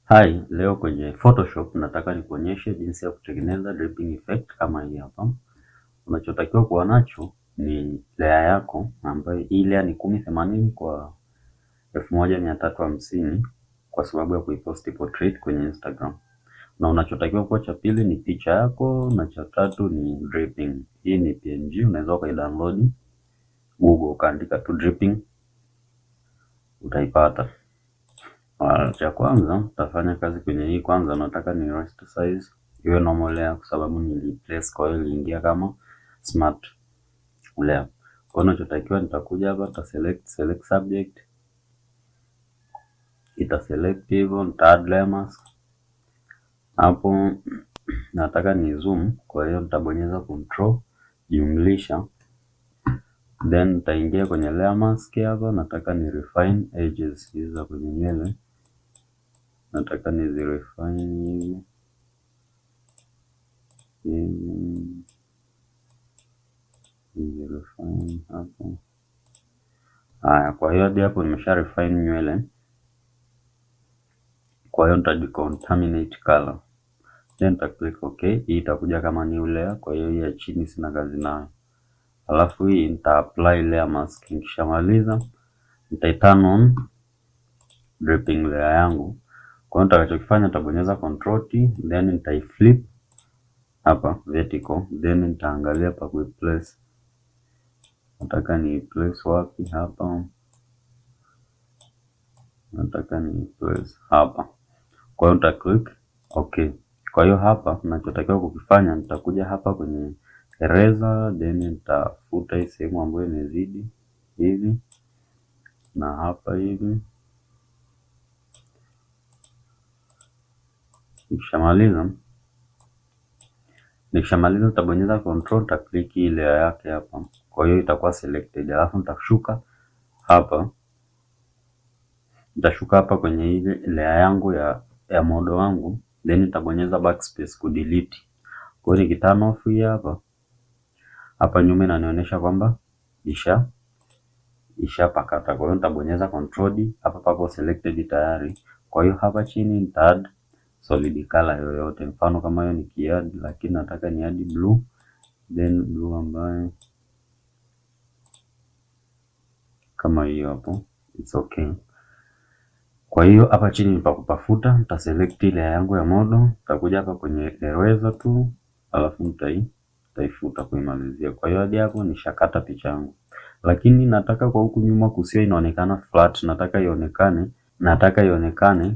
Hi, leo kwenye Photoshop nataka nikuonyeshe jinsi ya kutengeneza dripping effect kama hii hapa. Unachotakiwa kuwa nacho ni layer yako ambayo hii layer ni 1080 kwa 1350 kwa sababu ya kuiposti portrait kwenye Instagram. Na unachotakiwa kuwa cha pili ni picha yako na cha tatu ni dripping. Hii ni PNG, unaweza ukaidownload Google ukaandika tu dripping utaipata. Cha kwanza utafanya kazi kwenye hii. Kwanza nataka ni rest size iwe normal layer kwa sababu niliplace kwa hiyo iliingia kama smart layer. Kwa hiyo unachotakiwa nitakuja hapa select subject, select hivyo, nita add layer mask. Hapo nataka ni zoom, kwa hiyo nitabonyeza control jumlisha, then nitaingia kwenye layer mask hapa. Nataka ni refine edges hizo kwenye nywele, nataka ni refine hivi. Refine hapo. Haya, kwa hiyo hadi hapo nimesha refine nywele. Kwa hiyo nitadecontaminate color, then nita click okay. Hii itakuja kama new layer, kwa hiyo hii ya chini sina kazi nayo. Alafu hii nita apply layer mask. Nikishamaliza nita turn on dripping layer yangu. Kwa hiyo nitakachokifanya nitabonyeza control T, then nita flip hapa vertical, then nitaangalia pa kuiplace. Nataka ni place wapi hapa? Nataka ni place hapa. Kwa hiyo nita click okay. Kwa hiyo hapa ninachotakiwa kukifanya, nitakuja hapa kwenye eraser, then nitafuta hii sehemu ambayo imezidi hivi na hapa hivi. Nikishamaliza nitabonyeza control, nita click ile layer yake hapa. Kwa hiyo itakuwa selected. Alafu nitashuka hapa, nitashuka hapa kwenye ile layer yangu ya model wangu, then nitabonyeza backspace ku delete. Kwa hiyo nikiturn off hii hapa nyuma inanionyesha kwamba ishapakata. Kwa hiyo nitabonyeza control D, hapa papo selected tayari. Kwa hiyo hapa chini nita add solid color yoyote, mfano kama hiyo nikiadd, lakini nataka ni add blue, then blue ambayo kama hiyo hapo, it's okay. Kwa hiyo hapa chini ni pa kupafuta, nita select ile yangu ya model, nitakuja hapa kwenye eraser tu, alafu nitaifuta kuimalizia. Kwa hiyo hadi hapo nishakata picha yangu, lakini nataka kwa huku nyuma kusio inaonekana flat, nataka ionekane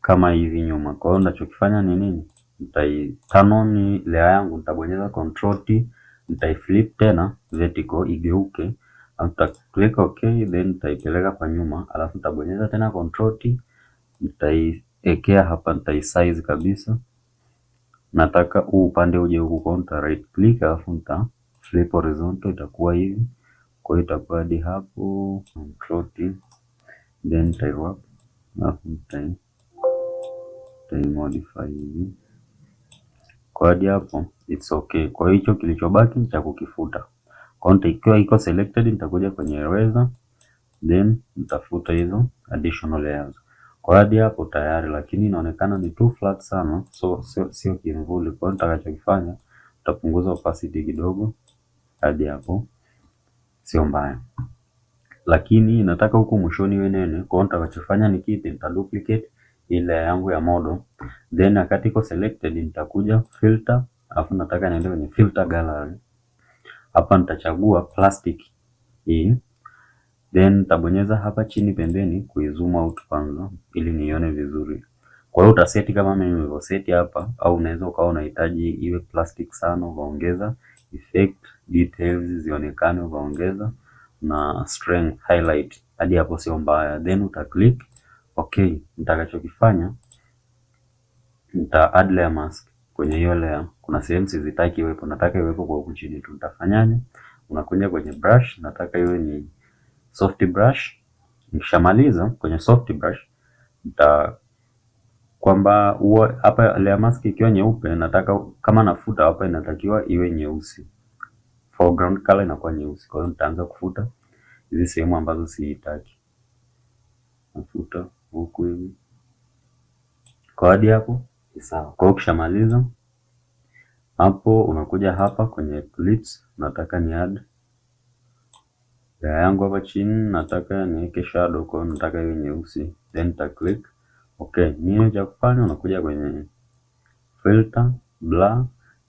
kama hivi nyuma. Kwa hiyo ninachokifanya ni nini? Turn on layer yangu, nitabonyeza control T, flip tena vertical igeuke, nita click okay, then nitaipeleka kwa nyuma, alafu nitabonyeza tena control T, nitaiwekea hapa, nitaisize kabisa. Nataka huu upande uje huku, kwa nita right click, alafu nita flip horizontal, itakuwa hivi. Kwa hiyo itakuwa hadi hapo, control T, then nitaiwrap, alafu nitaimodify hivi. Kwa hadi hapo it's okay. Kwa hiyo hicho kilichobaki cha kukifuta. Kwa hiyo ikiwa iko selected, nitakuja kwenye eraser, then nitafuta hizo additional layers. Kwa hadi hapo tayari, lakini inaonekana ni too flat sana, so sio kimvuli. Kwa hiyo nitakachokifanya, nitapunguza opacity kidogo hadi hapo, sio mbaya. Lakini nataka huku mwishoni iwe nene. Kwa hiyo nitakachofanya ni kipi? Nita duplicate ile yangu ya model, then wakati iko selected nitakuja filter, alafu nataka niende kwenye filter gallery. Hapa nitachagua plastic hii, then nitabonyeza hapa chini pembeni kuizoom out kwanza ili nione vizuri. Kwa hiyo utaseti kama mimi nilivyoseti hapa, au unaweza ukawa unahitaji iwe plastic sana, ukaongeza effect, details zionekane ukaongeza, na strength, highlight, hadi hapo sio mbaya. Then uta click okay. Nitakachokifanya, nita add layer mask kwenye hiyo layer. Kuna sehemu sizitaki iwepo, nataka iwepo kwa huku chini tu. Nitafanyaje? Unakuja kwenye brush, nataka iwe ni soft brush. Nikishamaliza kwenye soft brush, kwamba hapa layer mask ikiwa nyeupe, nataka kama nafuta hapa inatakiwa iwe nyeusi, foreground color inakuwa nyeusi. Kwa hiyo nitaanza kufuta hizi sehemu ambazo sihitaki, nafuta huku hivi. Kwa hadi hapo ni sawa. Kwa hiyo ukishamaliza hapo, unakuja hapa kwenye clips, nataka ni add layer yangu hapa chini, nataka niweke shadow, kwa hiyo nataka iwe nyeusi, then nita click okay. Nini cha kufanya, unakuja kwenye filter, blur,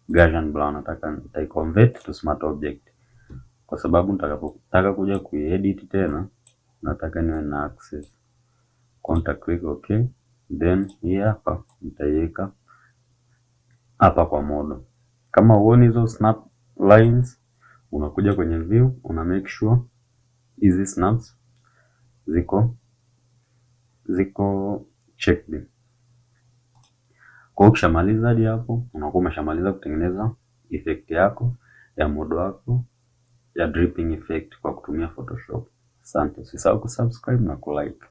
Gaussian blur, nataka nitai convert to smart object, kwa sababu nitakapotaka kuja kuiedit tena nataka niwe na access. Kwa nita click okay, then hii hapa nitaiweka hapa kwa model. Kama uone hizo snap lines, unakuja kwenye view, una make sure hizi snaps ziko checked. Kwa hiyo ukishamaliza hadi hapo, unakuwa umeshamaliza kutengeneza effect yako ya model wako ya dripping effect kwa kutumia Photoshop. Asante, usisahau kusubscribe na kulike.